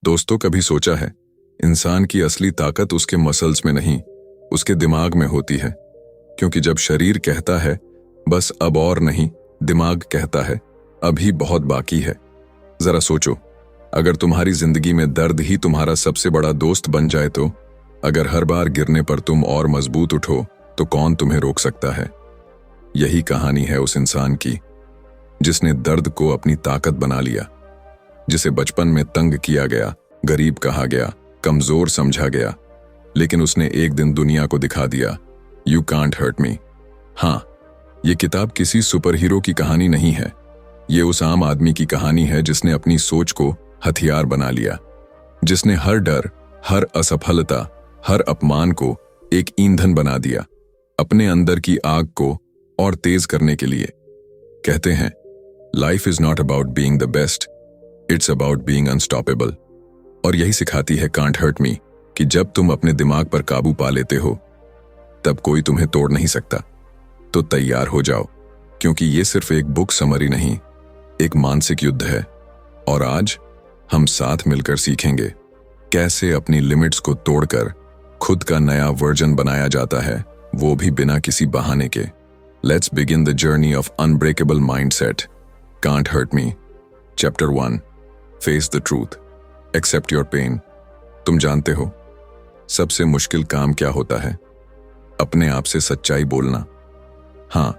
दोस्तों, कभी सोचा है इंसान की असली ताकत उसके मसल्स में नहीं, उसके दिमाग में होती है। क्योंकि जब शरीर कहता है बस अब और नहीं, दिमाग कहता है अभी बहुत बाकी है। जरा सोचो, अगर तुम्हारी जिंदगी में दर्द ही तुम्हारा सबसे बड़ा दोस्त बन जाए तो अगर हर बार गिरने पर तुम और मजबूत उठो तो कौन तुम्हें रोक सकता है। यही कहानी है उस इंसान की जिसने दर्द को अपनी ताकत बना लिया, जिसे बचपन में तंग किया गया, गरीब कहा गया, कमजोर समझा गया, लेकिन उसने एक दिन दुनिया को दिखा दिया, यू कांट हर्ट मी। हाँ, ये किताब किसी सुपर हीरो की कहानी नहीं है, ये उस आम आदमी की कहानी है जिसने अपनी सोच को हथियार बना लिया, जिसने हर डर, हर असफलता, हर अपमान को एक ईंधन बना दिया, अपने अंदर की आग को और तेज करने के लिए। कहते हैं life is not about being the best, it's about being unstoppable. और यही सिखाती है कांट हर्ट मी कि जब तुम अपने दिमाग पर काबू पा लेते हो तब कोई तुम्हें तोड़ नहीं सकता। तो तैयार हो जाओ, क्योंकि ये सिर्फ एक बुक समरी नहीं, एक मानसिक युद्ध है। और आज हम साथ मिलकर सीखेंगे कैसे अपनी लिमिट्स को तोड़कर खुद का नया वर्जन बनाया जाता है, वो भी बिना किसी बहाने के। Let's begin the journey of unbreakable mindset. Can't hurt me, chapter 1, face the truth, accept your pain. तुम जानते हो सबसे मुश्किल काम क्या होता है? अपने आप से सच्चाई बोलना। हाँ,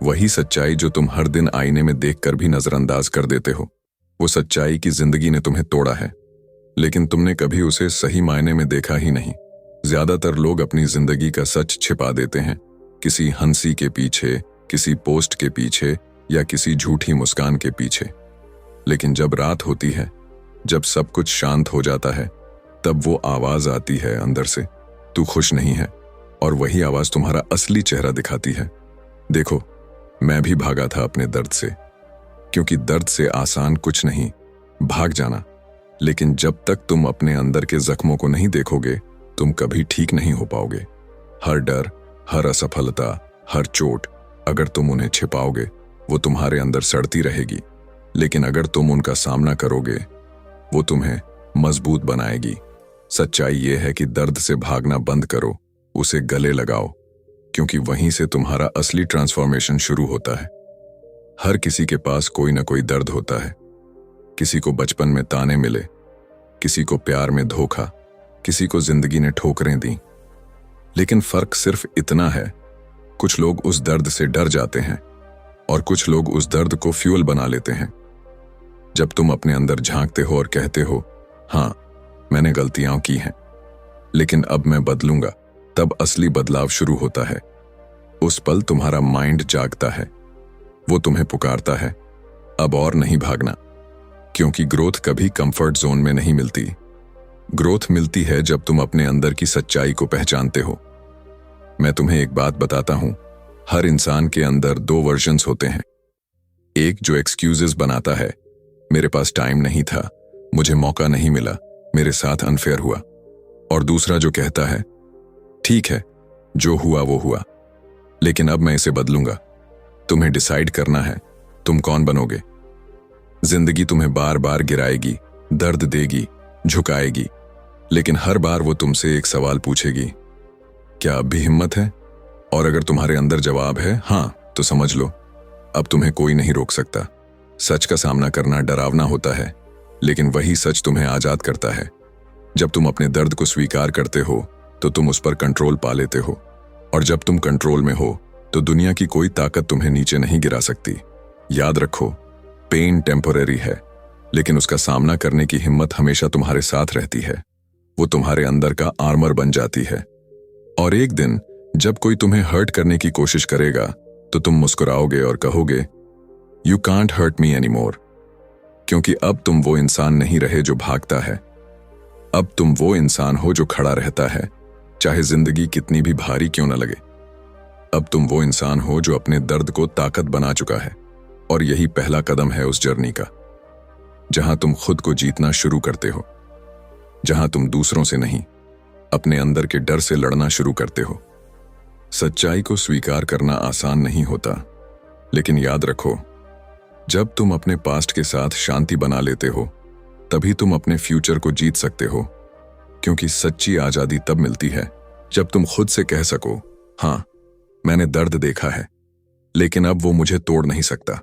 वही सच्चाई जो तुम हर दिन आईने में देखकर भी नजरअंदाज कर देते हो। वो सच्चाई की जिंदगी ने तुम्हें तोड़ा है, लेकिन तुमने कभी उसे सही मायने में देखा ही नहीं। ज्यादातर लोग अपनी जिंदगी का सच छिपा देते हैं, किसी हंसी के पीछे, किसी पोस्ट के पीछे या किसी झूठी मुस्कान के पीछे। लेकिन जब रात होती है, जब सब कुछ शांत हो जाता है, तब वो आवाज आती है अंदर से, तू खुश नहीं है। और वही आवाज तुम्हारा असली चेहरा दिखाती है। देखो, मैं भी भागा था अपने दर्द से, क्योंकि दर्द से आसान कुछ नहीं भाग जाना। लेकिन जब तक तुम अपने अंदर के जख्मों को नहीं देखोगे, तुम कभी ठीक नहीं हो पाओगे। हर डर, हर असफलता, हर चोट, अगर तुम उन्हें छिपाओगे, वो तुम्हारे अंदर सड़ती रहेगी। लेकिन अगर तुम उनका सामना करोगे, वो तुम्हें मजबूत बनाएगी। सच्चाई ये है कि दर्द से भागना बंद करो, उसे गले लगाओ, क्योंकि वहीं से तुम्हारा असली ट्रांसफॉर्मेशन शुरू होता है। हर किसी के पास कोई ना कोई दर्द होता है। किसी को बचपन में ताने मिले, किसी को प्यार में धोखा, किसी को जिंदगी ने ठोकरें दी। लेकिन फर्क सिर्फ इतना है, कुछ लोग उस दर्द से डर जाते हैं और कुछ लोग उस दर्द को फ्यूल बना लेते हैं। जब तुम अपने अंदर झांकते हो और कहते हो, हाँ, मैंने गलतियां की हैं, लेकिन अब मैं बदलूंगा, तब असली बदलाव शुरू होता है। उस पल तुम्हारा माइंड जागता है, वो तुम्हें पुकारता है, अब और नहीं भागना। क्योंकि ग्रोथ कभी कंफर्ट जोन में नहीं मिलती। ग्रोथ मिलती है जब तुम अपने अंदर की सच्चाई को पहचानते हो। मैं तुम्हें एक बात बताता हूं, हर इंसान के अंदर 2 वर्जन्स होते हैं। एक जो एक्सक्यूजेस बनाता है, मेरे पास टाइम नहीं था, मुझे मौका नहीं मिला, मेरे साथ अनफेयर हुआ। और दूसरा जो कहता है, ठीक है, जो हुआ वो हुआ, लेकिन अब मैं इसे बदलूंगा। तुम्हें डिसाइड करना है, तुम कौन बनोगे। जिंदगी तुम्हें बार बार गिराएगी, दर्द देगी, झुकाएगी, लेकिन हर बार वो तुमसे एक सवाल पूछेगी, क्या अब भी हिम्मत है? और अगर तुम्हारे अंदर जवाब है हाँ, तो समझ लो, अब तुम्हें कोई नहीं रोक सकता। सच का सामना करना डरावना होता है, लेकिन वही सच तुम्हें आजाद करता है। जब तुम अपने दर्द को स्वीकार करते हो तो तुम उस पर कंट्रोल पा लेते हो, और जब तुम कंट्रोल में हो तो दुनिया की कोई ताकत तुम्हें नीचे नहीं गिरा सकती। याद रखो, पेन टेम्पररी है, लेकिन उसका सामना करने की हिम्मत हमेशा तुम्हारे साथ रहती है। वो तुम्हारे अंदर का आर्मर बन जाती है। और एक दिन जब कोई तुम्हें हर्ट करने की कोशिश करेगा तो तुम मुस्कुराओगे और कहोगे, you can't hurt me anymore. क्योंकि अब तुम वो इंसान नहीं रहे जो भागता है, अब तुम वो इंसान हो जो खड़ा रहता है, चाहे जिंदगी कितनी भी भारी क्यों न लगे। अब तुम वो इंसान हो जो अपने दर्द को ताकत बना चुका है। और यही पहला कदम है उस जर्नी का, जहां तुम खुद को जीतना शुरू करते हो, जहां तुम दूसरों से नहीं, अपने अंदर के डर से लड़ना शुरू करते हो। सच्चाई को स्वीकार करना आसान नहीं होता, लेकिन याद रखो, जब तुम अपने पास्ट के साथ शांति बना लेते हो, तभी तुम अपने फ्यूचर को जीत सकते हो, क्योंकि सच्ची आजादी तब मिलती है जब तुम खुद से कह सको, हाँ मैंने दर्द देखा है, लेकिन अब वो मुझे तोड़ नहीं सकता।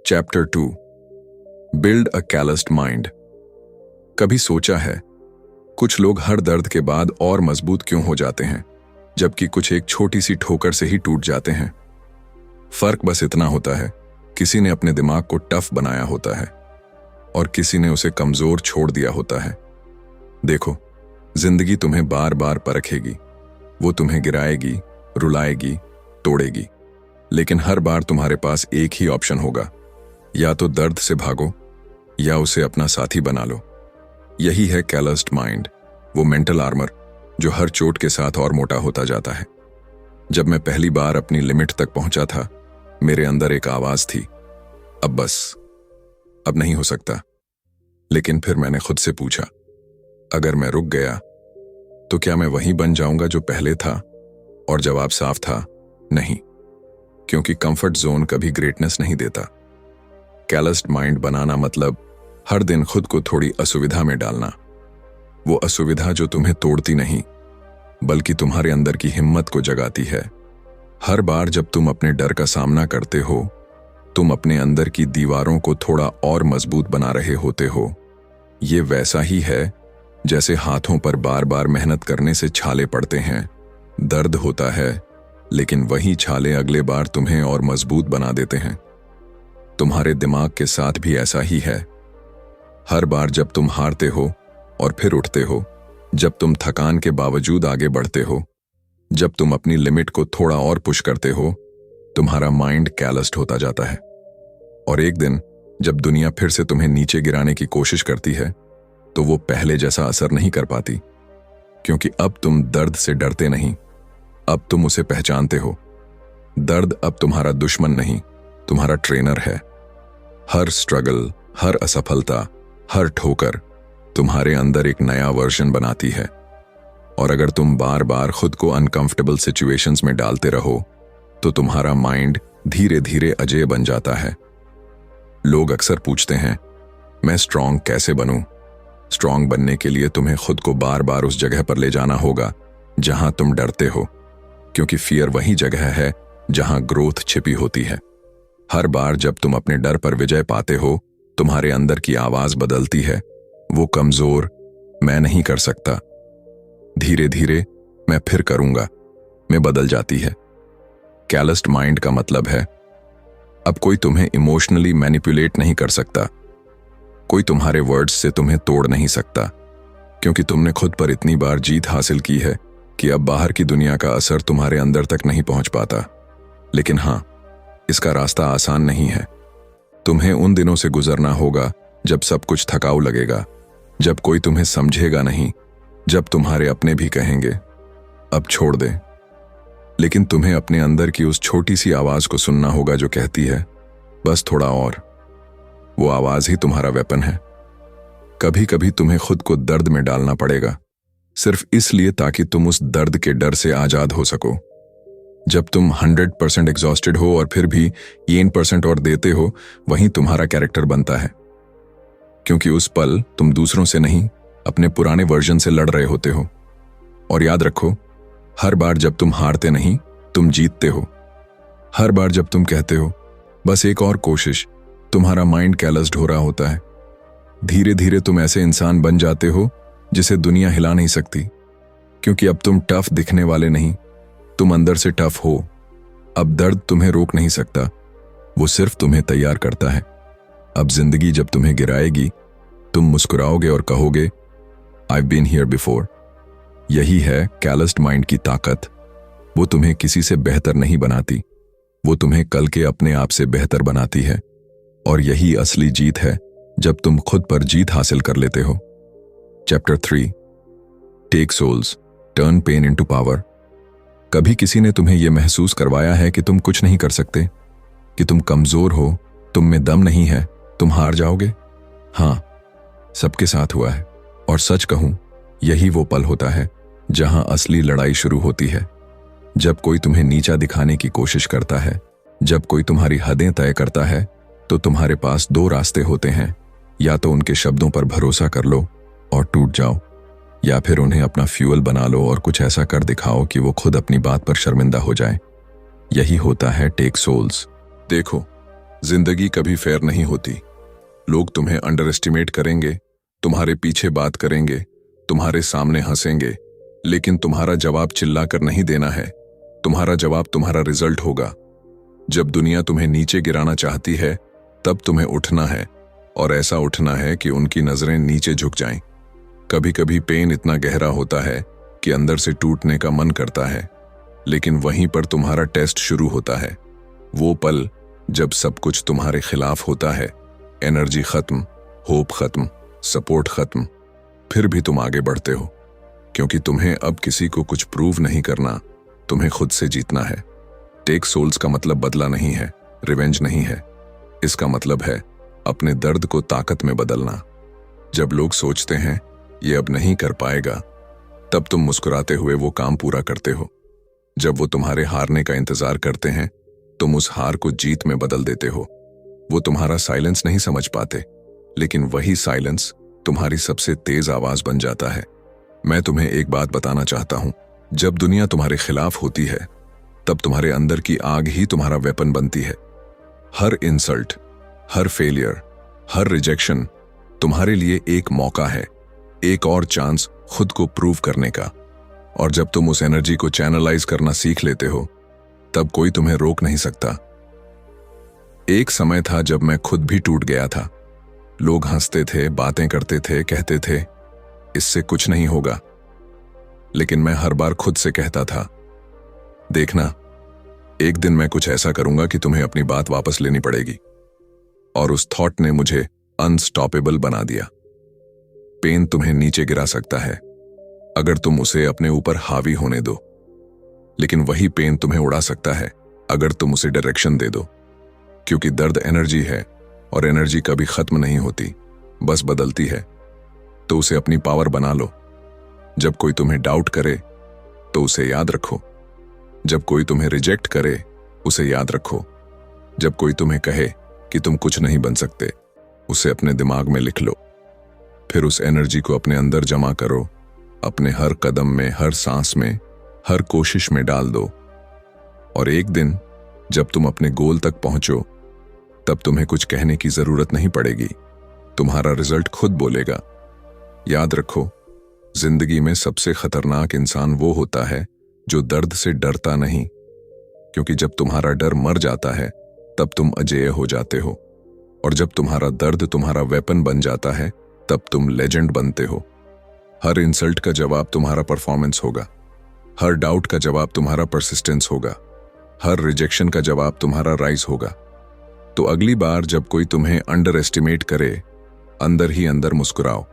Chapter 2, build a callused mind. कभी सोचा है कुछ लोग हर दर्द के बाद और मजबूत क्यों हो जाते हैं, जबकि कुछ एक छोटी सी ठोकर से ही टूट जाते हैं? फर्क बस इतना होता है, किसी ने अपने दिमाग को टफ बनाया होता है और किसी ने उसे कमजोर छोड़ दिया होता है। देखो, जिंदगी तुम्हें बार बार परखेगी, वो तुम्हें गिराएगी, रुलाएगी, तोड़ेगी, लेकिन हर बार तुम्हारे पास एक ही ऑप्शन होगा, या तो दर्द से भागो या उसे अपना साथी बना लो। यही है कैलस्ड माइंड, वो मेंटल आर्मर जो हर चोट के साथ और मोटा होता जाता है। जब मैं पहली बार अपनी लिमिट तक पहुंचा था, मेरे अंदर एक आवाज थी, अब बस, अब नहीं हो सकता। लेकिन फिर मैंने खुद से पूछा, अगर मैं रुक गया तो क्या मैं वही बन जाऊंगा जो पहले था? और जवाब साफ था, नहीं, क्योंकि कंफर्ट जोन कभी ग्रेटनेस नहीं देता। कैलस्ड माइंड बनाना मतलब हर दिन खुद को थोड़ी असुविधा में डालना, वो असुविधा जो तुम्हें तोड़ती नहीं बल्कि तुम्हारे अंदर की हिम्मत को जगाती है। हर बार जब तुम अपने डर का सामना करते हो, तुम अपने अंदर की दीवारों को थोड़ा और मजबूत बना रहे होते हो। ये वैसा ही है जैसे हाथों पर बार बार मेहनत करने से छाले पड़ते हैं। दर्द होता है, लेकिन वही छाले अगले बार तुम्हें और मजबूत बना देते हैं। तुम्हारे दिमाग के साथ भी ऐसा ही है। हर बार जब तुम हारते हो और फिर उठते हो, जब तुम थकान के बावजूद आगे बढ़ते हो, जब तुम अपनी लिमिट को थोड़ा और पुश करते हो, तुम्हारा माइंड कैलस्ड होता जाता है। और एक दिन जब दुनिया फिर से तुम्हें नीचे गिराने की कोशिश करती है, तो वो पहले जैसा असर नहीं कर पाती, क्योंकि अब तुम दर्द से डरते नहीं, अब तुम उसे पहचानते हो। दर्द अब तुम्हारा दुश्मन नहीं, तुम्हारा ट्रेनर है। हर स्ट्रगल, हर असफलता, हर ठोकर तुम्हारे अंदर एक नया वर्जन बनाती है। और अगर तुम बार बार खुद को अनकंफर्टेबल सिचुएशंस में डालते रहो, तो तुम्हारा माइंड धीरे धीरे अजेय बन जाता है। लोग अक्सर पूछते हैं, मैं स्ट्रांग कैसे बनूं? स्ट्रांग बनने के लिए तुम्हें खुद को बार बार उस जगह पर ले जाना होगा जहां तुम डरते हो, क्योंकि फियर वही जगह है जहां ग्रोथ छिपी होती है। हर बार जब तुम अपने डर पर विजय पाते हो, तुम्हारे अंदर की आवाज बदलती है। वो कमजोर मैं नहीं कर सकता, धीरे धीरे मैं फिर करूंगा में बदल जाती है। कैलस्ड माइंड का मतलब है, अब कोई तुम्हें इमोशनली मैनिपुलेट नहीं कर सकता, कोई तुम्हारे वर्ड्स से तुम्हें तोड़ नहीं सकता, क्योंकि तुमने खुद पर इतनी बार जीत हासिल की है कि अब बाहर की दुनिया का असर तुम्हारे अंदर तक नहीं पहुंच पाता। लेकिन हाँ, इसका रास्ता आसान नहीं है। तुम्हें उन दिनों से गुजरना होगा जब सब कुछ थकाऊ लगेगा, जब कोई तुम्हें समझेगा नहीं, जब तुम्हारे अपने भी कहेंगे अब छोड़ दे। लेकिन तुम्हें अपने अंदर की उस छोटी सी आवाज को सुनना होगा जो कहती है, बस थोड़ा और। वो आवाज ही तुम्हारा वेपन है। कभी कभी तुम्हें खुद को दर्द में डालना पड़ेगा, सिर्फ इसलिए ताकि तुम उस दर्द के डर से आजाद हो सको। जब तुम 100% एग्जॉस्टेड हो और फिर भी 1% और देते हो, वहीं तुम्हारा कैरेक्टर बनता है। क्योंकि उस पल तुम दूसरों से नहीं, अपने पुराने वर्जन से लड़ रहे होते हो। और याद रखो, हर बार जब तुम हारते नहीं, तुम जीतते हो। हर बार जब तुम कहते हो बस एक और कोशिश, तुम्हारा माइंड कैलस्ड हो रहा होता है। धीरे धीरे तुम ऐसे इंसान बन जाते हो जिसे दुनिया हिला नहीं सकती, क्योंकि अब तुम टफ दिखने वाले नहीं, तुम अंदर से टफ हो। अब दर्द तुम्हें रोक नहीं सकता, वो सिर्फ तुम्हें तैयार करता है। अब जिंदगी जब तुम्हें गिराएगी, तुम मुस्कुराओगे और कहोगे, I've been here before। यही है कैलस्ड माइंड की ताकत। वो तुम्हें किसी से बेहतर नहीं बनाती, वो तुम्हें कल के अपने आप से बेहतर बनाती है। और यही असली जीत है, जब तुम खुद पर जीत हासिल कर लेते हो। Chapter 3, take souls, turn pain into power. कभी किसी ने तुम्हें यह महसूस करवाया है कि तुम कुछ नहीं कर सकते, कि तुम कमजोर हो, तुम में दम नहीं है, तुम हार जाओगे? हाँ, सबके साथ हुआ है। और सच कहूं, यही वो पल होता है जहां असली लड़ाई शुरू होती है। जब कोई तुम्हें नीचा दिखाने की कोशिश करता है, जब कोई तुम्हारी हदें तय करता है, तो तुम्हारे पास दो रास्ते होते हैं, या तो उनके शब्दों पर भरोसा कर लो और टूट जाओ, या फिर उन्हें अपना फ्यूल बना लो और कुछ ऐसा कर दिखाओ कि वो खुद अपनी बात पर शर्मिंदा हो जाए। यही होता है टेक सोल्स। देखो, जिंदगी कभी फेयर नहीं होती। लोग तुम्हें अंडर एस्टिमेट करेंगे, तुम्हारे पीछे बात करेंगे, तुम्हारे सामने हंसेंगे, लेकिन तुम्हारा जवाब चिल्लाकर नहीं देना है। तुम्हारा जवाब तुम्हारा रिजल्ट होगा। जब दुनिया तुम्हें नीचे गिराना चाहती है, तब तुम्हें उठना है, और ऐसा उठना है कि उनकी नजरें नीचे झुक जाएं। कभी कभी पेन इतना गहरा होता है कि अंदर से टूटने का मन करता है, लेकिन वहीं पर तुम्हारा टेस्ट शुरू होता है। वो पल जब सब कुछ तुम्हारे खिलाफ होता है, एनर्जी खत्म, होप खत्म, सपोर्ट खत्म, फिर भी तुम आगे बढ़ते हो, क्योंकि तुम्हें अब किसी को कुछ प्रूव नहीं करना, तुम्हें खुद से जीतना है। टेक सोल्स का मतलब बदला नहीं है, रिवेंज नहीं है। इसका मतलब है अपने दर्द को ताकत में बदलना। जब लोग सोचते हैं ये अब नहीं कर पाएगा, तब तुम मुस्कुराते हुए वो काम पूरा करते हो। जब वो तुम्हारे हारने का इंतजार करते हैं, तुम उस हार को जीत में बदल देते हो। वो तुम्हारा साइलेंस नहीं समझ पाते, लेकिन वही साइलेंस तुम्हारी सबसे तेज आवाज बन जाता है। मैं तुम्हें एक बात बताना चाहता हूं, जब दुनिया तुम्हारे खिलाफ होती है, तब तुम्हारे अंदर की आग ही तुम्हारा वेपन बनती है। हर इंसल्ट, हर फेलियर, हर रिजेक्शन तुम्हारे लिए एक मौका है, एक और चांस खुद को प्रूव करने का। और जब तुम उस एनर्जी को चैनलाइज करना सीख लेते हो, तब कोई तुम्हें रोक नहीं सकता। एक समय था जब मैं खुद भी टूट गया था। लोग हंसते थे, बातें करते थे, कहते थे इससे कुछ नहीं होगा, लेकिन मैं हर बार खुद से कहता था, देखना, एक दिन मैं कुछ ऐसा करूंगा कि तुम्हें अपनी बात वापस लेनी पड़ेगी। और उस थॉट ने मुझे अनस्टॉपेबल बना दिया। पेन तुम्हें नीचे गिरा सकता है अगर तुम उसे अपने ऊपर हावी होने दो, लेकिन वही पेन तुम्हें उड़ा सकता है अगर तुम उसे डायरेक्शन दे दो। क्योंकि दर्द एनर्जी है, और एनर्जी कभी खत्म नहीं होती, बस बदलती है। तो उसे अपनी पावर बना लो। जब कोई तुम्हें डाउट करे तो उसे याद रखो। जब कोई तुम्हें रिजेक्ट करे, उसे याद रखो। जब कोई तुम्हें कहे कि तुम कुछ नहीं बन सकते, उसे अपने दिमाग में लिख लो। फिर उस एनर्जी को अपने अंदर जमा करो, अपने हर कदम में, हर सांस में, हर कोशिश में डाल दो। और एक दिन जब तुम अपने गोल तक पहुंचो, तब तुम्हें कुछ कहने की जरूरत नहीं पड़ेगी। तुम्हारा रिजल्ट खुद बोलेगा। याद रखो, जिंदगी में सबसे खतरनाक इंसान वो होता है जो दर्द से डरता नहीं, क्योंकि जब तुम्हारा डर मर जाता है, तब तुम अजेय हो जाते हो। और जब तुम्हारा दर्द तुम्हारा वेपन बन जाता है, तब तुम लेजेंड बनते हो। हर इंसल्ट का जवाब तुम्हारा परफॉर्मेंस होगा। हर डाउट का जवाब तुम्हारा परसिस्टेंस होगा। हर रिजेक्शन का जवाब तुम्हारा राइज होगा। तो अगली बार जब कोई तुम्हें अंडर एस्टिमेट करे, अंदर ही अंदर मुस्कुराओ,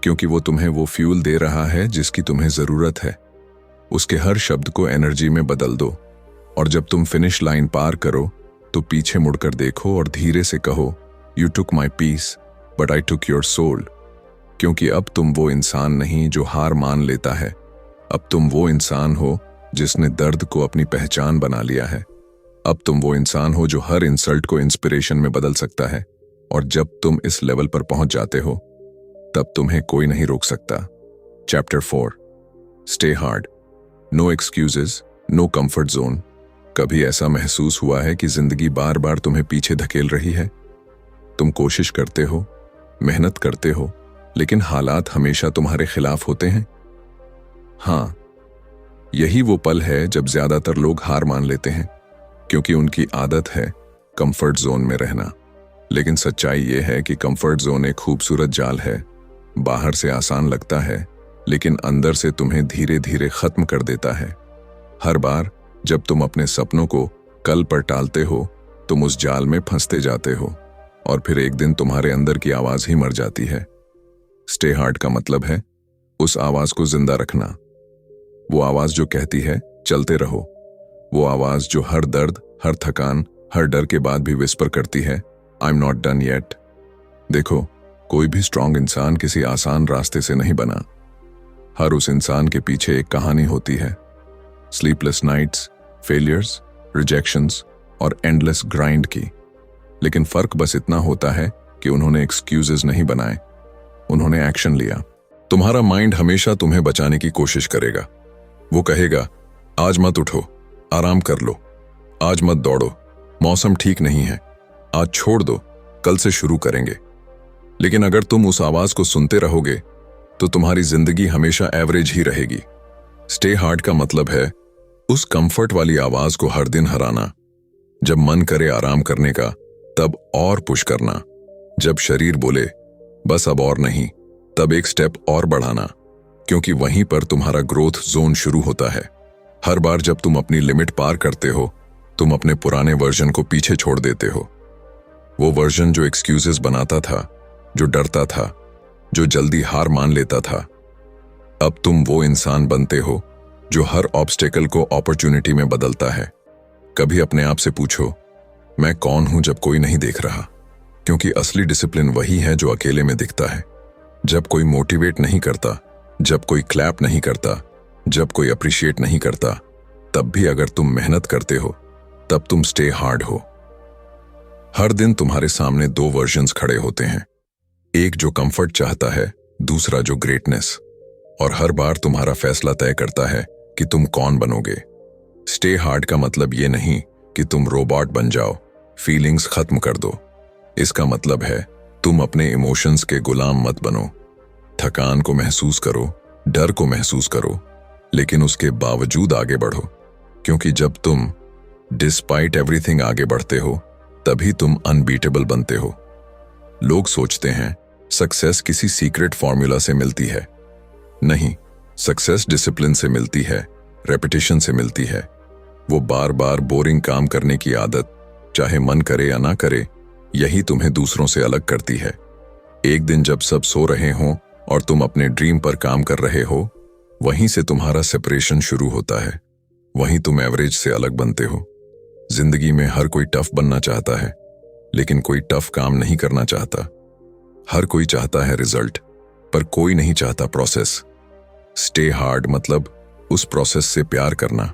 क्योंकि वो तुम्हें वो फ्यूल दे रहा है जिसकी तुम्हें जरूरत है। उसके हर शब्द को एनर्जी में बदल दो। और जब तुम फिनिश लाइन पार करो, तो पीछे मुड़कर देखो और धीरे से कहो, you took my peace but I took your soul. क्योंकि अब तुम वो इंसान नहीं जो हार मान लेता है, अब तुम वो इंसान हो जिसने दर्द को अपनी पहचान बना लिया है। अब तुम वो इंसान हो जो हर इंसल्ट को इंस्पिरेशन में बदल सकता है। और जब तुम इस लेवल पर पहुंच जाते हो, तब तुम्हें कोई नहीं रोक सकता। Chapter 4, stay hard, no excuses, no comfort zone. कभी ऐसा महसूस हुआ है कि जिंदगी बार बार तुम्हें पीछे धकेल रही है? तुम कोशिश करते हो, मेहनत करते हो, लेकिन हालात हमेशा तुम्हारे खिलाफ होते हैं। हाँ, यही वो पल है जब ज्यादातर लोग हार मान लेते हैं, क्योंकि उनकी आदत है कंफर्ट जोन में रहना। लेकिन सच्चाई ये है कि कंफर्ट जोन एक खूबसूरत जाल है। बाहर से आसान लगता है, लेकिन अंदर से तुम्हें धीरे धीरे खत्म कर देता है। हर बार जब तुम अपने सपनों को कल पर टालते हो, तुम उस जाल में फंसते जाते हो, और फिर एक दिन तुम्हारे अंदर की आवाज ही मर जाती है। स्टे हार्ड का मतलब है उस आवाज को जिंदा रखना। वो आवाज जो कहती है चलते रहो। वो आवाज जो हर दर्द, हर थकान, हर डर के बाद भी विस्पर करती है, I am not done yet. देखो, कोई भी स्ट्रांग इंसान किसी आसान रास्ते से नहीं बना। हर उस इंसान के पीछे एक कहानी होती है। स्लीपलेस नाइट्स, फेलियर्स, रिजेक्शंस और एंडलेस ग्राइंड की। लेकिन फर्क बस इतना होता है कि उन्होंने एक्सक्यूजेस नहीं बनाए, उन्होंने एक्शन लिया। तुम्हारा माइंड हमेशा तुम्हें बचाने की कोशिश करेगा। वो कहेगा, आज मत उठो, आराम कर लो, आज मत दौड़ो, मौसम ठीक नहीं है, आज छोड़ दो, कल से शुरू करेंगे। लेकिन अगर तुम उस आवाज को सुनते रहोगे तो तुम्हारी जिंदगी हमेशा एवरेज ही रहेगी। स्टे हार्ड का मतलब है उस कंफर्ट वाली आवाज को हर दिन हराना। जब मन करे आराम करने का तब और पुश करना। जब शरीर बोले बस अब और नहीं, तब एक स्टेप और बढ़ाना, क्योंकि वहीं पर तुम्हारा ग्रोथ जोन शुरू होता है। हर बार जब तुम अपनी लिमिट पार करते हो, तुम अपने पुराने वर्जन को पीछे छोड़ देते हो। वो वर्जन जो एक्सक्यूजेस बनाता था, जो डरता था, जो जल्दी हार मान लेता था। अब तुम वो इंसान बनते हो जो हर ऑब्स्टेकल को अपॉर्चुनिटी में बदलता है। कभी अपने आप से पूछो, मैं कौन हूं जब कोई नहीं देख रहा? क्योंकि असली डिसिप्लिन वही है जो अकेले में दिखता है। जब कोई मोटिवेट नहीं करता, जब कोई क्लैप नहीं करता, जब कोई अप्रिशिएट नहीं करता, तब भी अगर तुम मेहनत करते हो तब तुम स्टे हार्ड हो। हर दिन तुम्हारे सामने दो वर्जन्स खड़े होते हैं, एक जो कंफर्ट चाहता है, दूसरा जो ग्रेटनेस। और हर बार तुम्हारा फैसला तय करता है कि तुम कौन बनोगे। स्टे हार्ड का मतलब ये नहीं कि तुम रोबोट बन जाओ, फीलिंग्स खत्म कर दो। इसका मतलब है तुम अपने इमोशंस के गुलाम मत बनो। थकान को महसूस करो, डर को महसूस करो, लेकिन उसके बावजूद आगे बढ़ो। क्योंकि जब तुम डिस्पाइट एवरीथिंग आगे बढ़ते हो, तभी तुम अनबीटेबल बनते हो। लोग सोचते हैं सक्सेस किसी सीक्रेट फॉर्मूला से मिलती है। नहीं, सक्सेस डिसिप्लिन से मिलती है, रेपिटेशन से मिलती है। वो बार बार बोरिंग काम करने की आदत, चाहे मन करे या ना करे, यही तुम्हें दूसरों से अलग करती है। एक दिन जब सब सो रहे हों और तुम अपने ड्रीम पर काम कर रहे हो, वहीं से तुम्हारा सेपरेशन शुरू होता है। वहीं तुम एवरेज से अलग बनते हो। जिंदगी में हर कोई टफ बनना चाहता है, लेकिन कोई टफ काम नहीं करना चाहता। हर कोई चाहता है रिजल्ट, पर कोई नहीं चाहता प्रोसेस। स्टे हार्ड मतलब उस प्रोसेस से प्यार करना।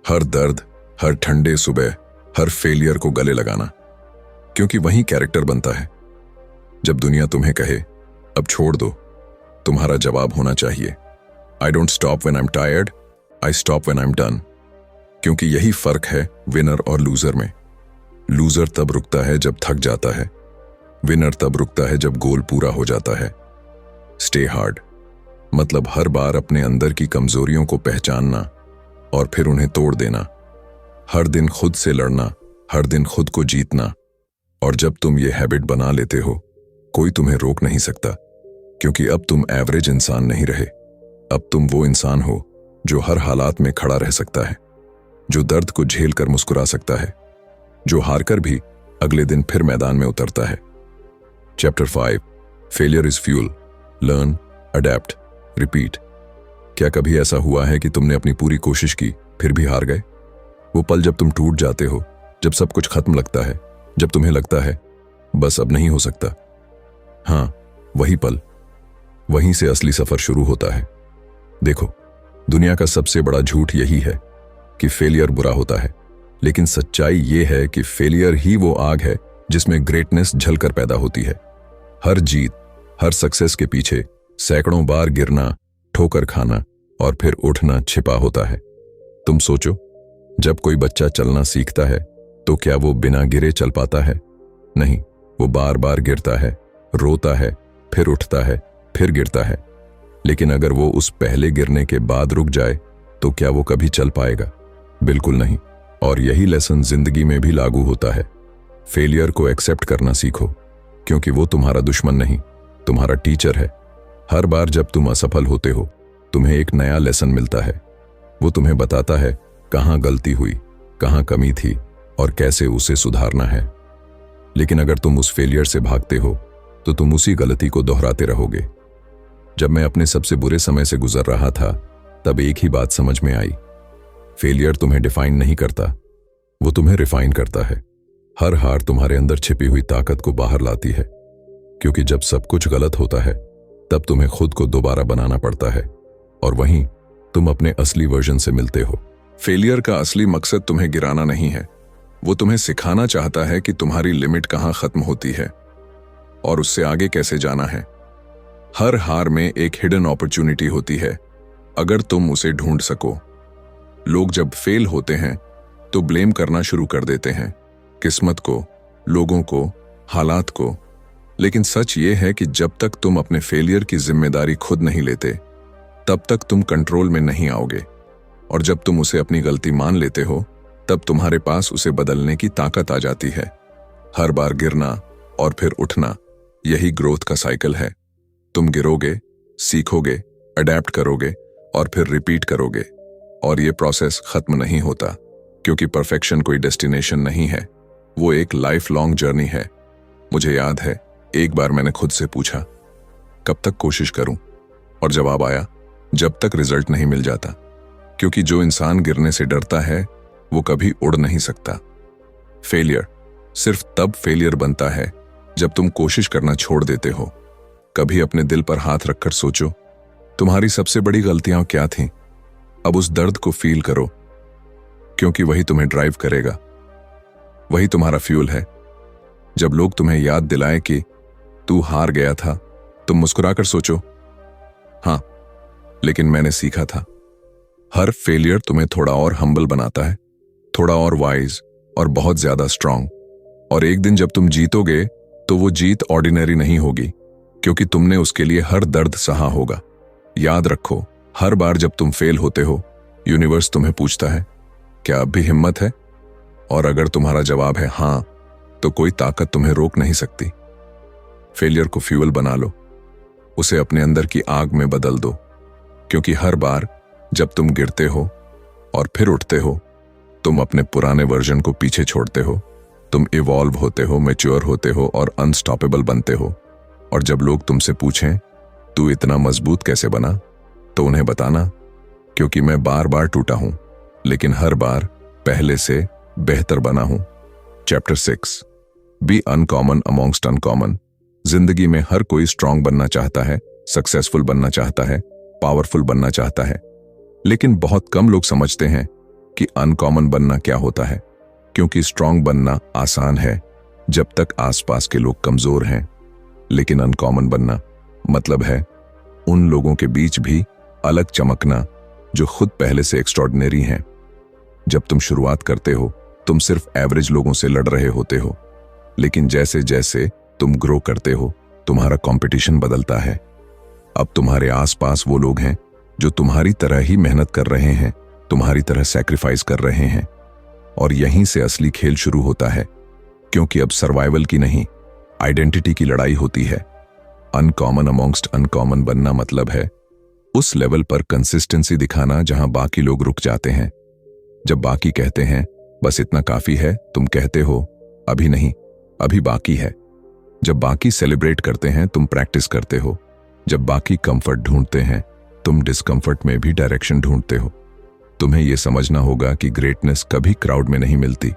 हर दर्द, हर ठंडे सुबह, हर फेलियर को गले लगाना, क्योंकि वही कैरेक्टर बनता है। जब दुनिया तुम्हें कहे अब छोड़ दो, तुम्हारा जवाब होना चाहिए, I don't stop when I am tired, I stop when I am done. क्योंकि यही फर्क है विनर और लूजर में। लूजर तब रुकता है जब थक जाता है, विनर तब रुकता है जब गोल पूरा हो जाता है। स्टे हार्ड मतलब हर बार अपने अंदर की कमजोरियों को पहचानना और फिर उन्हें तोड़ देना। हर दिन खुद से लड़ना, हर दिन खुद को जीतना। और जब तुम ये हैबिट बना लेते हो, कोई तुम्हें रोक नहीं सकता, क्योंकि अब तुम एवरेज इंसान नहीं रहे। अब तुम वो इंसान हो जो हर हालात में खड़ा रह सकता है, जो दर्द को झेल कर मुस्कुरा सकता है, जो हारकर भी अगले दिन फिर मैदान में उतरता है। Chapter 5, failure is fuel, learn, adapt, repeat. क्या कभी ऐसा हुआ है कि तुमने अपनी पूरी कोशिश की फिर भी हार गए? वो पल जब तुम टूट जाते हो, जब सब कुछ खत्म लगता है, जब तुम्हें लगता है बस अब नहीं हो सकता। हाँ, वही पल, वहीं से असली सफर शुरू होता है। देखो, दुनिया का सबसे बड़ा झूठ यही है कि फेलियर बुरा होता है, लेकिन सच्चाई ये है कि फेलियर ही वो आग है जिसमें ग्रेटनेस झलकर पैदा होती है। हर जीत, हर सक्सेस के पीछे सैकड़ों बार गिरना, ठोकर खाना और फिर उठना छिपा होता है। तुम सोचो, जब कोई बच्चा चलना सीखता है तो क्या वो बिना गिरे चल पाता है? नहीं, वो बार बार गिरता है, रोता है, फिर उठता है, फिर गिरता है। लेकिन अगर वो उस पहले गिरने के बाद रुक जाए तो क्या वो कभी चल पाएगा? बिल्कुल नहीं। और यही लेसन जिंदगी में भी लागू होता है। फेलियर को एक्सेप्ट करना सीखो, क्योंकि वो तुम्हारा दुश्मन नहीं, तुम्हारा टीचर है। हर बार जब तुम असफल होते हो, तुम्हें एक नया लेसन मिलता है। वो तुम्हें बताता है कहाँ गलती हुई, कहाँ कमी थी और कैसे उसे सुधारना है। लेकिन अगर तुम उस फेलियर से भागते हो तो तुम उसी गलती को दोहराते रहोगे। जब मैं अपने सबसे बुरे समय से गुजर रहा था, तब एक ही बात समझ में आई, फेलियर तुम्हें डिफाइन नहीं करता, वो तुम्हें रिफाइन करता है। हर हार तुम्हारे अंदर छिपी हुई ताकत को बाहर लाती है, क्योंकि जब सब कुछ गलत होता है तब तुम्हें खुद को दोबारा बनाना पड़ता है, और वहीं तुम अपने असली वर्जन से मिलते हो। फेलियर का असली मकसद तुम्हें गिराना नहीं है, वो तुम्हें सिखाना चाहता है कि तुम्हारी लिमिट कहाँ खत्म होती है। और उससे आगे कैसे जाना है। हर हार में एक हिडन अपॉर्चुनिटी होती है, अगर तुम उसे ढूंढ सको। लोग जब फेल होते हैं तो ब्लेम करना शुरू कर देते हैं, किस्मत को, लोगों को, हालात को। लेकिन सच ये है कि जब तक तुम अपने फेलियर की जिम्मेदारी खुद नहीं लेते, तब तक तुम कंट्रोल में नहीं आओगे। और जब तुम उसे अपनी गलती मान लेते हो, तब तुम्हारे पास उसे बदलने की ताकत आ जाती है। हर बार गिरना और फिर उठना, यही ग्रोथ का साइकिल है। तुम गिरोगे, सीखोगे, अडेप्ट करोगे और फिर रिपीट करोगे। और ये प्रोसेस खत्म नहीं होता, क्योंकि परफेक्शन कोई डेस्टिनेशन नहीं है, वो एक लाइफ लॉन्ग जर्नी है। मुझे याद है, एक बार मैंने खुद से पूछा, कब तक कोशिश करूं? और जवाब आया, जब तक रिजल्ट नहीं मिल जाता। क्योंकि जो इंसान गिरने से डरता है वो कभी उड़ नहीं सकता। फेलियर सिर्फ तब फेलियर बनता है जब तुम कोशिश करना छोड़ देते हो। कभी अपने दिल पर हाथ रखकर सोचो, तुम्हारी सबसे बड़ी गलतियां क्या थीं? अब उस दर्द को फील करो, क्योंकि वही तुम्हें ड्राइव करेगा, वही तुम्हारा फ्यूल है। जब लोग तुम्हें याद दिलाएं कि तू हार गया था, तुम मुस्कुराकर सोचो, हाँ, लेकिन मैंने सीखा था। हर फेलियर तुम्हें थोड़ा और हम्बल बनाता है, थोड़ा और वाइज और बहुत ज्यादा स्ट्रांग। और एक दिन जब तुम जीतोगे तो वो जीत ऑर्डिनरी नहीं होगी, क्योंकि तुमने उसके लिए हर दर्द सहा होगा। याद रखो, हर बार जब तुम फेल होते हो, यूनिवर्स तुम्हें पूछता है, क्या अब भी हिम्मत है? और अगर तुम्हारा जवाब है हाँ, तो कोई ताकत तुम्हें रोक नहीं सकती। फेलियर को फ्यूल बना लो, उसे अपने अंदर की आग में बदल दो, क्योंकि हर बार जब तुम गिरते हो और फिर उठते हो, तुम अपने पुराने वर्जन को पीछे छोड़ते हो। तुम इवॉल्व होते हो, मैच्योर होते हो और अनस्टॉपेबल बनते हो। और जब लोग तुमसे पूछें, तू इतना मजबूत कैसे बना, तो उन्हें बताना, क्योंकि मैं बार बार टूटा हूं, लेकिन हर बार पहले से बेहतर बना हूं। Chapter 6, be uncommon amongst uncommon. जिंदगी में हर कोई स्ट्रांग बनना चाहता है, सक्सेसफुल बनना चाहता है, पावरफुल बनना चाहता है, लेकिन बहुत कम लोग समझते हैं कि अनकॉमन बनना क्या होता है। क्योंकि स्ट्रांग बनना आसान है जब तक आसपास के लोग कमजोर हैं, लेकिन अनकॉमन बनना मतलब है उन लोगों के बीच भी अलग चमकना जो खुद पहले से एक्स्ट्रॉर्डिनरी हैं। जब तुम शुरुआत करते हो, तुम सिर्फ एवरेज लोगों से लड़ रहे होते हो, लेकिन जैसे जैसे तुम ग्रो करते हो, तुम्हारा कंपटीशन बदलता है। अब तुम्हारे आसपास वो लोग हैं जो तुम्हारी तरह ही मेहनत कर रहे हैं, तुम्हारी तरह सैक्रिफाइस कर रहे हैं। और यहीं से असली खेल शुरू होता है, क्योंकि अब सर्वाइवल की नहीं, आइडेंटिटी की लड़ाई होती है। अनकॉमन अमॉन्ग्स्ट अनकॉमन बनना मतलब है उस लेवल पर कंसिस्टेंसी दिखाना जहां बाकी लोग रुक जाते हैं। जब बाकी कहते हैं बस इतना काफी है, तुम कहते हो अभी नहीं, अभी बाकी है। जब बाकी सेलिब्रेट करते हैं, तुम प्रैक्टिस करते हो। जब बाकी कंफर्ट ढूंढते हैं, तुम डिस्कंफर्ट में भी डायरेक्शन ढूंढते हो। तुम्हें यह समझना होगा कि ग्रेटनेस कभी क्राउड में नहीं मिलती।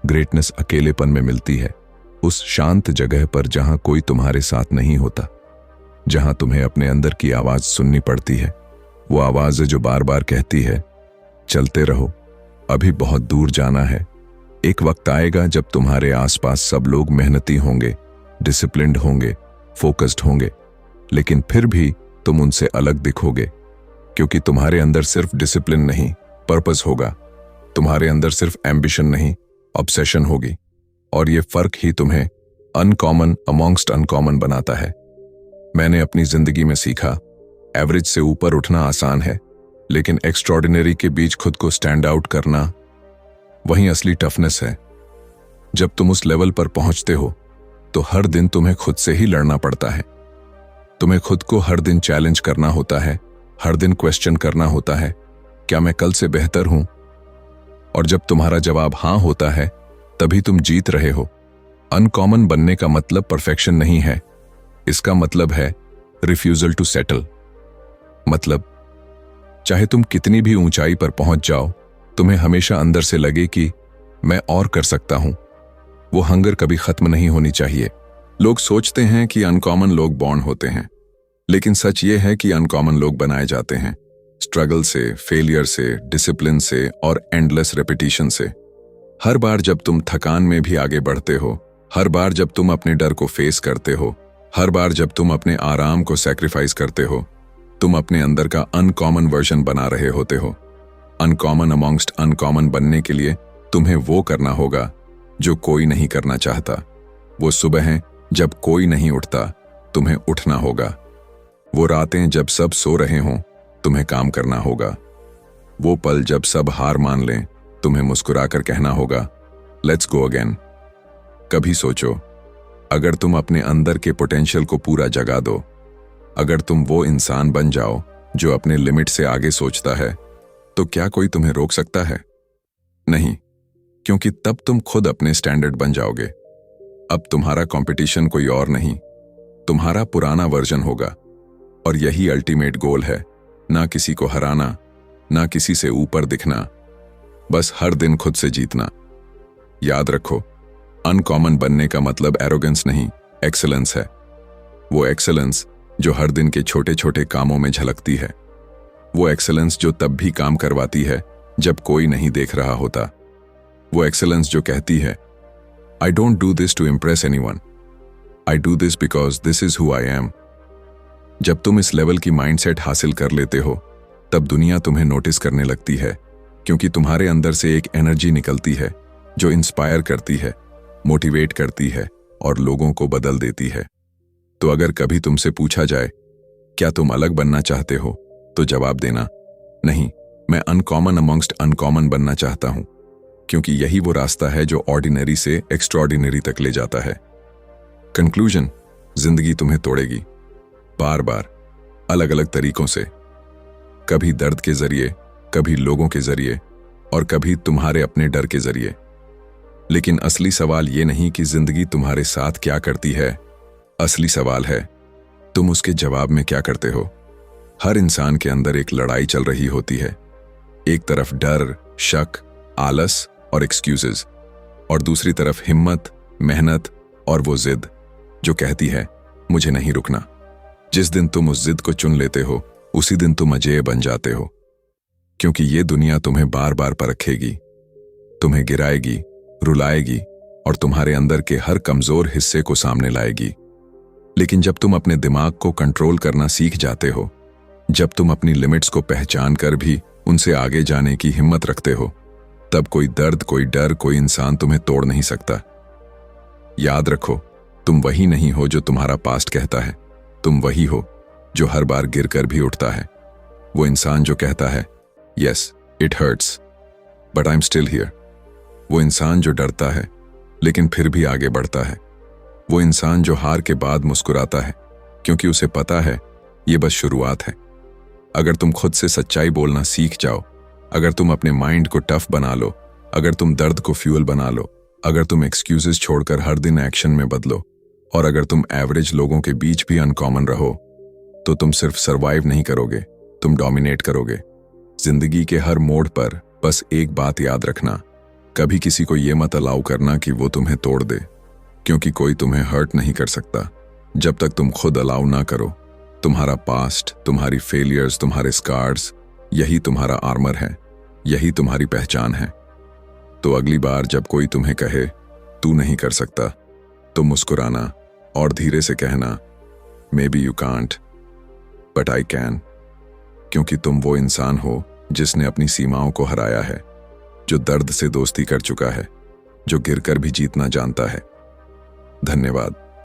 ग्रेटनेस अकेलेपन में मिलती है, उस शांत जगह पर जहां कोई तुम्हारे साथ नहीं होता, जहां तुम्हें अपने अंदर की आवाज सुननी पड़ती है। वो आवाज है जो बार बार कहती है, चलते रहो, अभी बहुत दूर जाना है। एक वक्त आएगा जब तुम्हारे आसपास सब लोग मेहनती होंगे, डिसिप्लिन्ड होंगे, फोकस्ड होंगे, लेकिन फिर भी तुम उनसे अलग दिखोगे, क्योंकि तुम्हारे अंदर सिर्फ डिसिप्लिन नहीं, पर्पस होगा। तुम्हारे अंदर सिर्फ एम्बिशन नहीं, ऑब्सेशन होगी। और ये फर्क ही तुम्हें अनकॉमन अमॉन्ग्स्ट अनकॉमन बनाता है। मैंने अपनी जिंदगी में सीखा, एवरेज से ऊपर उठना आसान है, लेकिन एक्स्ट्रॉर्डिनरी के बीच खुद को स्टैंड आउट करना, वहीं असली टफनेस है। जब तुम उस लेवल पर पहुंचते हो, तो हर दिन तुम्हें खुद से ही लड़ना पड़ता है। तुम्हें खुद को हर दिन चैलेंज करना होता है, हर दिन क्वेश्चन करना होता है, क्या मैं कल से बेहतर हूं? और जब तुम्हारा जवाब हां होता है, तभी तुम जीत रहे हो। अनकॉमन बनने का मतलब परफेक्शन नहीं है, इसका मतलब है रिफ्यूजल टू सेटल। मतलब चाहे तुम कितनी भी ऊंचाई पर पहुंच जाओ, तुम्हें हमेशा अंदर से लगे कि मैं और कर सकता हूं। वो हंगर कभी खत्म नहीं होनी चाहिए। लोग सोचते हैं कि अनकॉमन लोग बॉर्न होते हैं, लेकिन सच ये है कि अनकॉमन लोग बनाए जाते हैं, स्ट्रगल से, फेलियर से, डिसिप्लिन से और एंडलेस रेपिटेशन से। हर बार जब तुम थकान में भी आगे बढ़ते हो, हर बार जब तुम अपने डर को फेस करते हो, हर बार जब तुम अपने आराम को सैक्रिफाइस करते हो, तुम अपने अंदर का अनकॉमन वर्जन बना रहे होते हो। अनकॉमन अमॉन्ग्स्ट अनकॉमन बनने के लिए तुम्हें वो करना होगा जो कोई नहीं करना चाहता। वो सुबहें जब कोई नहीं उठता, तुम्हें उठना होगा। वो रातें जब सब सो रहे हों, तुम्हें काम करना होगा। वो पल जब सब हार मान लें, तुम्हें मुस्कुराकर कहना होगा, लेट्स गो अगेन। कभी सोचो, अगर तुम अपने अंदर के पोटेंशियल को पूरा जगा दो, अगर तुम वो इंसान बन जाओ जो अपने लिमिट से आगे सोचता है, तो क्या कोई तुम्हें रोक सकता है? नहीं, क्योंकि तब तुम खुद अपने स्टैंडर्ड बन जाओगे। अब तुम्हारा कंपटीशन कोई और नहीं, तुम्हारा पुराना वर्जन होगा। और यही अल्टीमेट गोल है, ना किसी को हराना, ना किसी से ऊपर दिखना, बस हर दिन खुद से जीतना। याद रखो, अनकॉमन बनने का मतलब एरोगेंस नहीं, एक्सेलेंस है। वो एक्सेलेंस जो हर दिन के छोटे छोटे कामों में झलकती है। वो एक्सेलेंस जो तब भी काम करवाती है जब कोई नहीं देख रहा होता। वो एक्सेलेंस जो कहती है, I don't do this to impress anyone, I do this because this is who I am. जब तुम इस लेवल की माइंडसेट हासिल कर लेते हो, तब दुनिया तुम्हें नोटिस करने लगती है, क्योंकि तुम्हारे अंदर से एक एनर्जी निकलती है जो इंस्पायर करती है, मोटिवेट करती है और लोगों को बदल देती है। तो अगर कभी तुमसे पूछा जाए, क्या तुम अलग बनना चाहते हो, तो जवाब देना, नहीं, मैं अनकॉमन अमॉन्ग्स्ट अनकॉमन बनना चाहता हूं, क्योंकि यही वो रास्ता है जो ऑर्डिनरी से एक्स्ट्रॉर्डिनरी तक ले जाता है। कंक्लूजन, जिंदगी तुम्हें तोड़ेगी, बार बार, अलग अलग तरीकों से, कभी दर्द के जरिए, कभी लोगों के जरिए और कभी तुम्हारे अपने डर के जरिए। लेकिन असली सवाल ये नहीं कि जिंदगी तुम्हारे साथ क्या करती है, असली सवाल है, तुम उसके जवाब में क्या करते हो। हर इंसान के अंदर एक लड़ाई चल रही होती है। एक तरफ डर, शक, आलस और एक्सक्यूजेस, और दूसरी तरफ हिम्मत, मेहनत और वो जिद जो कहती है, मुझे नहीं रुकना। जिस दिन तुम उस जिद को चुन लेते हो, उसी दिन तुम अजेय बन जाते हो, क्योंकि ये दुनिया तुम्हें बार बार परखेगी, तुम्हें गिराएगी, रुलाएगी और तुम्हारे अंदर के हर कमजोर हिस्से को सामने लाएगी। लेकिन जब तुम अपने दिमाग को कंट्रोल करना सीख जाते हो, जब तुम अपनी लिमिट्स को पहचान कर भी उनसे आगे जाने की हिम्मत रखते हो, तब कोई दर्द, कोई डर, कोई इंसान तुम्हें तोड़ नहीं सकता। याद रखो, तुम वही नहीं हो जो तुम्हारा पास्ट कहता है, तुम वही हो जो हर बार गिरकर भी उठता है। वो इंसान जो कहता है, yes it hurts but I am still here. वो इंसान जो डरता है लेकिन फिर भी आगे बढ़ता है। वो इंसान जो हार के बाद मुस्कुराता है, क्योंकि उसे पता है ये बस शुरुआत है। अगर तुम खुद से सच्चाई बोलना सीख जाओ, अगर तुम अपने माइंड को टफ बना लो, अगर तुम दर्द को फ्यूल बना लो, अगर तुम एक्सक्यूजेस छोड़कर हर दिन एक्शन में बदलो, और अगर तुम एवरेज लोगों के बीच भी अनकॉमन रहो, तो तुम सिर्फ सरवाइव नहीं करोगे, तुम डोमिनेट करोगे। जिंदगी के हर मोड़ पर बस एक बात याद रखना, कभी किसी को ये मत अलाउ करना कि वो तुम्हें तोड़ दे, क्योंकि कोई तुम्हें हर्ट नहीं कर सकता जब तक तुम खुद अलाउ ना करो। तुम्हारा पास्ट, तुम्हारी फेलियर्स, तुम्हारे स्कार्स, यही तुम्हारा आर्मर है, यही तुम्हारी पहचान है। तो अगली बार जब कोई तुम्हें कहे तू नहीं कर सकता, तो मुस्कुराना और धीरे से कहना, may be you can't but I can, क्योंकि तुम वो इंसान हो जिसने अपनी सीमाओं को हराया है, जो दर्द से दोस्ती कर चुका है, जो गिरकर भी जीतना जानता है। धन्यवाद।